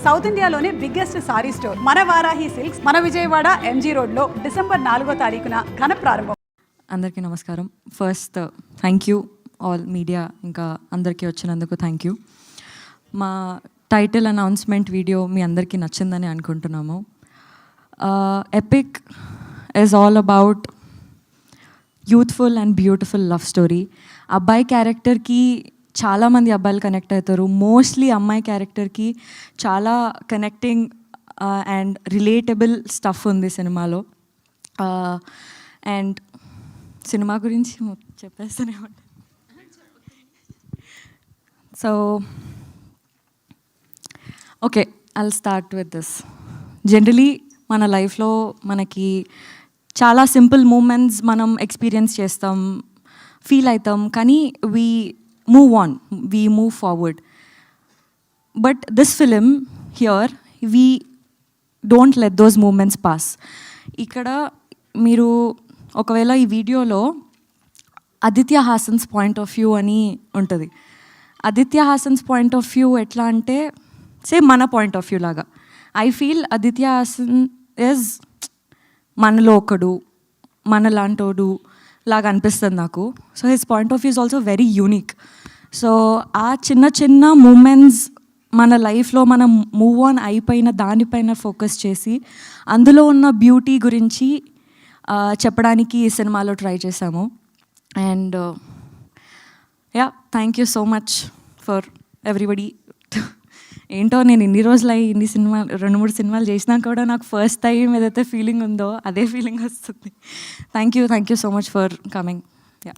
South ఇండియాలోనే biggest sorry store మన Varahi silks మన విజయవాడ ఎంజీ రోడ్లో డిసెంబర్ 4వ తారీఖున ఘన ప్రారంభం. అందరికీ నమస్కారం. First thank you all media, ఇంకా అందరికీ వచ్చినందుకు థ్యాంక్ యూ. మా టైటిల్ అనౌన్స్మెంట్ వీడియో మీ అందరికీ నచ్చిందని అనుకుంటున్నాము. Epic is all about youthful and beautiful love story. అబ్బాయి క్యారెక్టర్కి చాలామంది అబ్బాయిలు కనెక్ట్ అవుతారు. మోస్ట్లీ అమ్మాయి క్యారెక్టర్కి చాలా కనెక్టింగ్ అండ్ రిలేటబుల్ స్టఫ్ ఉంది సినిమాలో. అండ్ సినిమా గురించి చెప్పేస్తూనే ఉంటాను. So okay, I'll start with this. Generally మన లైఫ్లో మనకి చాలా సింపుల్ మూమెంట్స్ మనం ఎక్స్పీరియన్స్ చేస్తాం, ఫీల్ అవుతాం, కానీ we move on, we move forward. But this film here we don't let those moments pass. ఇక్కడ మీరు ఒకవేళ ఈ వీడియోలో Aditya Haasan's point of view అని ఉంటుంది. Aditya Haasan's point of view ఎట్లా అంటే సేమ్ మన పాయింట్ ఆఫ్ వ్యూ లాగా. I feel Aditya Haasan is మనలో ఒకడు, మనలాంటోడు లాగా అనిపిస్తుంది నాకు. So his point of view is also very unique. So ఆ చిన్న చిన్న మూమెంట్స్ మన లైఫ్లో మనం మూవ్ ఆన్ అయిపోయిన దానిపైన ఫోకస్ చేసి అందులో ఉన్న బ్యూటీ గురించి చెప్పడానికి ఈ సినిమాలో ట్రై చేశాము. And yeah, thank you so much for everybody. ఏంటో నేను ఇన్ని రోజులు ఇన్ని సినిమాలు 2-3 సినిమాలు చేసినా కూడా నాకు ఫస్ట్ టైం ఏదైతే ఫీలింగ్ ఉందో అదే ఫీలింగ్ వస్తుంది. Thank you so much for coming. Yeah.